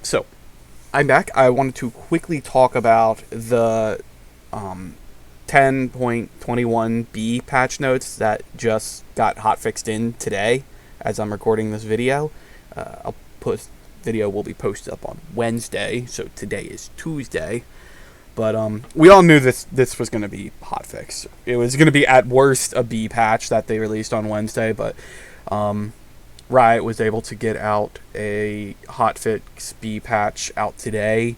So, I'm back. I wanted to quickly talk about the 10.21b patch notes that just got hotfixed in today as I'm recording this video. I'll post video will be posted up on Wednesday, so today is Tuesday. But we all knew this was going to be hotfix. It was going to be at worst a B patch that they released on Wednesday, but Riot was able to get out a hotfix B patch out today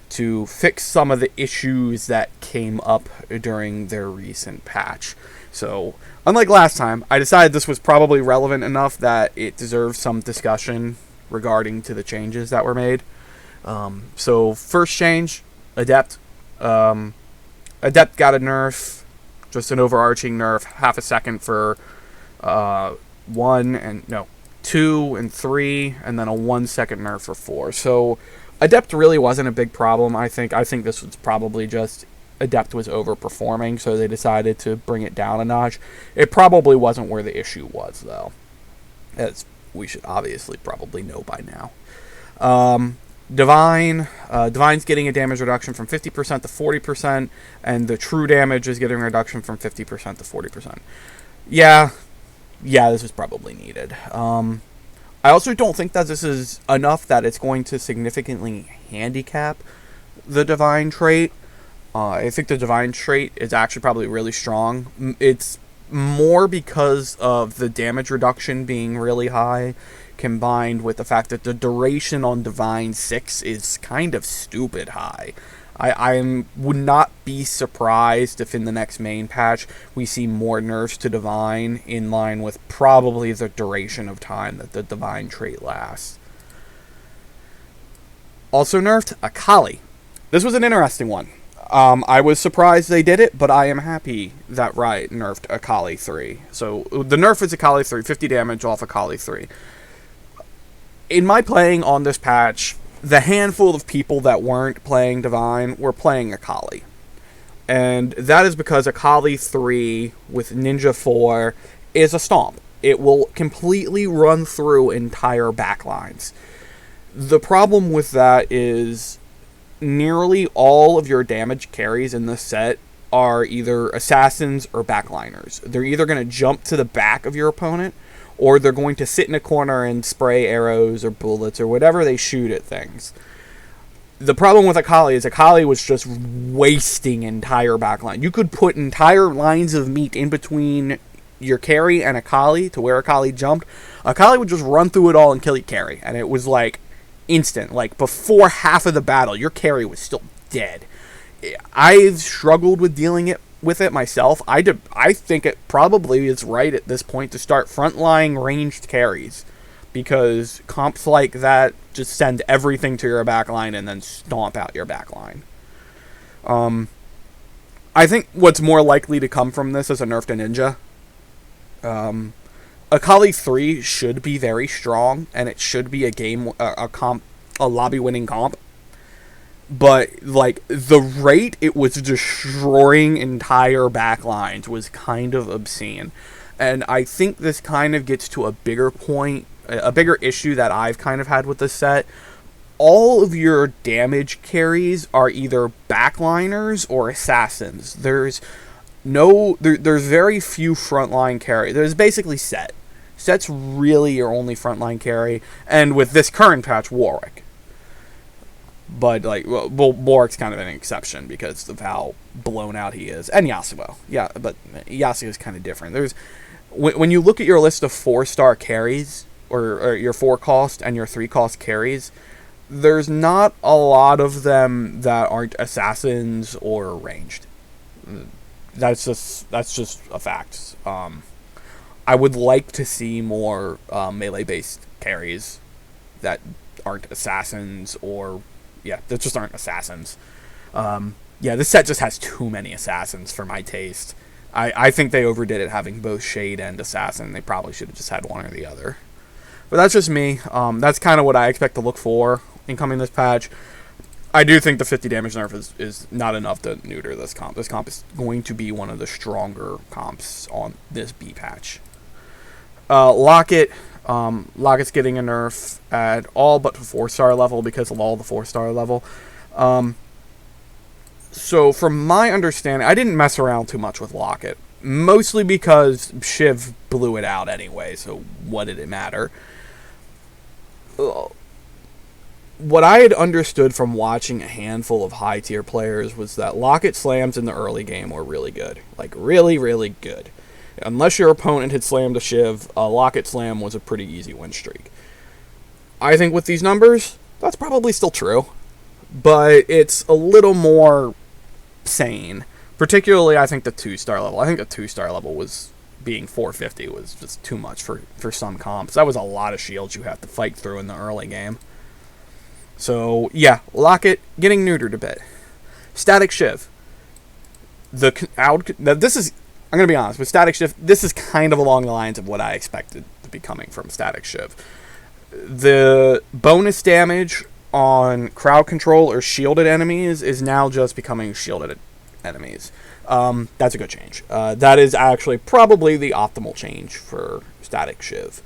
to fix some of the issues that came up during their recent patch. So, unlike last time, I decided this was probably relevant enough that it deserves some discussion regarding to the changes that were made. So, first change, Adept. Adept got a nerf, just an overarching nerf, half a second for 2 and 3, and then a 1 second nerf for 4. So Adept really wasn't a big problem, I think. I think this was probably just Adept was overperforming, so they decided to bring it down a notch. It probably wasn't where the issue was, though, as we should obviously probably know by now. Divine's getting a damage reduction from 50% to 40%, and the true damage is getting a reduction from 50% to 40%. Yeah, this is probably needed. I also don't think that this is enough that it's going to significantly handicap the Divine trait. I think the Divine trait is actually probably really strong. It's more because of the damage reduction being really high, combined with the fact that the duration on Divine 6 is kind of stupid high. I would not be surprised if in the next main patch we see more nerfs to Divine in line with probably the duration of time that the Divine trait lasts. Also nerfed, Akali. This was an interesting one. I was surprised they did it, but I am happy that Riot nerfed Akali 3. So the nerf is Akali 3, 50 damage off Akali 3. In my playing on this patch, the handful of people that weren't playing Divine were playing Akali. And that is because Akali 3 with Ninja 4 is a stomp. It will completely run through entire backlines. The problem with that is nearly all of your damage carries in this set are either assassins or backliners. They're either going to jump to the back of your opponent, or they're going to sit in a corner and spray arrows or bullets or whatever they shoot at things. The problem with Akali is Akali was just wasting entire backline. You could put entire lines of meat in between your carry and Akali to where Akali jumped. Akali would just run through it all and kill your carry. And it was like instant. Like before half of the battle, your carry was still dead. I've struggled with dealing with it myself. I think it probably is right at this point to start frontline ranged carries, because comps like that just send everything to your backline and then stomp out your backline. I think what's more likely to come from this is a nerf to Ninja. Akali 3 should be very strong, and it should be a lobby winning comp. But, like, the rate it was destroying entire backlines was kind of obscene. And I think this kind of gets to a bigger point, a bigger issue that I've kind of had with this set. All of your damage carries are either backliners or assassins. There's very few frontline carry. There's basically Set. Set's really your only frontline carry, and with this current patch, Warwick. But, like, well, Warwick's kind of an exception because of how blown out he is. And Yasuo. Yeah, but Yasuo is kind of different. When you look at your list of 4-star carries, or your 4-cost and your 3-cost carries, there's not a lot of them that aren't assassins or ranged. That's just a fact. I would like to see more melee-based carries that aren't assassins or... Yeah, that just aren't assassins. This set just has too many assassins for my taste. I think they overdid it having both Shade and Assassin. They probably should have just had one or the other. But that's just me. That's kind of what I expect to look for in coming this patch. I do think the 50 damage nerf is not enough to neuter this comp. This comp is going to be one of the stronger comps on this B patch. Locket, Locket's getting a nerf at all but the 4-star level because of all the 4-star level. So from my understanding, I didn't mess around too much with Locket. Mostly because Shiv blew it out anyway, so what did it matter? What I had understood from watching a handful of high-tier players was that Locket slams in the early game were really good. Like, really, really good. Unless your opponent had slammed a Shiv, a Locket slam was a pretty easy win streak. I think with these numbers, that's probably still true. But it's a little more sane. Particularly, I think the 2-star level. I think the 2-star level was being 450 was just too much for some comps. That was a lot of shields you have to fight through in the early game. So, yeah, Locket getting neutered a bit. Static Shiv. This is, I'm going to be honest, with Static Shiv, this is kind of along the lines of what I expected to be coming from Static Shiv. The bonus damage on crowd control or shielded enemies is now just becoming shielded enemies. That's a good change. That is actually probably the optimal change for Static Shiv.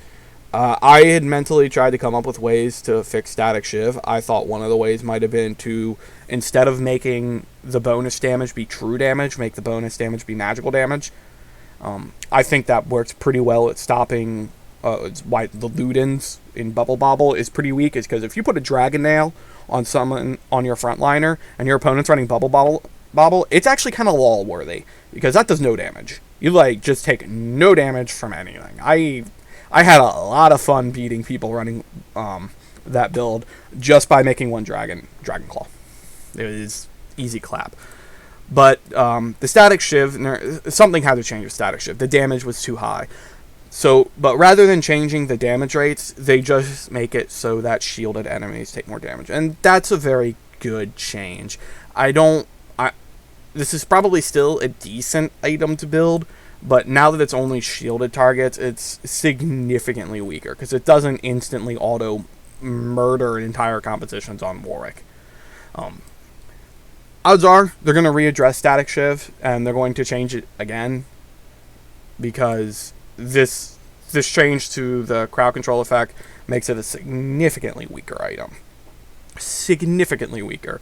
I had mentally tried to come up with ways to fix Static Shiv. I thought one of the ways might have been to, instead of making the bonus damage be true damage, make the bonus damage be magical damage. I think that works pretty well at stopping it's why the Ludens in Bubble Bobble is pretty weak, is because if you put a Dragon Nail on someone on your frontliner and your opponent's running Bubble Bobble, it's actually kind of lol worthy because that does no damage. You like just take no damage from anything. I had a lot of fun beating people running that build just by making one Dragon Claw. It was easy clap. But the Static Shiv, something had to change with Static Shiv. The damage was too high. So, but rather than changing the damage rates, they just make it so that shielded enemies take more damage. And that's a very good change. This is probably still a decent item to build, but now that it's only shielded targets, it's significantly weaker, because it doesn't instantly auto-murder entire compositions on Warwick. Odds are, they're going to readdress Static Shiv, and they're going to change it again, because this change to the crowd control effect makes it a significantly weaker item. Significantly weaker.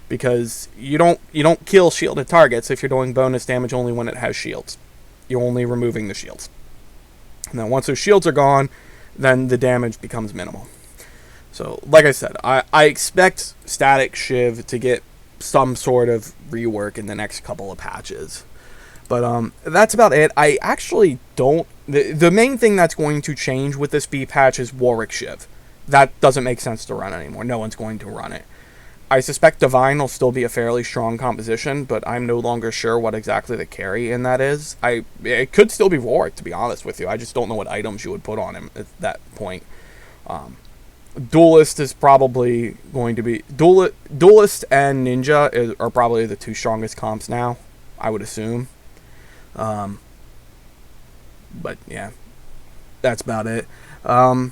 Because you don't kill shielded targets if you're doing bonus damage only when it has shields. You're only removing the shields. And then once those shields are gone, then the damage becomes minimal. So, like I said, I expect Static Shiv to get some sort of rework in the next couple of patches. But that's about it. I actually don't... The main thing that's going to change with this B patch is Warwick Shiv. That doesn't make sense to run anymore. No one's going to run it. I suspect Divine will still be a fairly strong composition, but I'm no longer sure what exactly the carry in that is. It could still be Warwick, to be honest with you. I just don't know what items you would put on him at that point. Duelist is probably going to be... Duelist and Ninja are probably the two strongest comps now, I would assume. But yeah, that's about it. I'll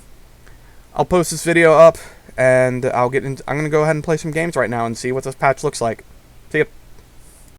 post this video up, and I'm going to go ahead and play some games right now and see what this patch looks like. See ya.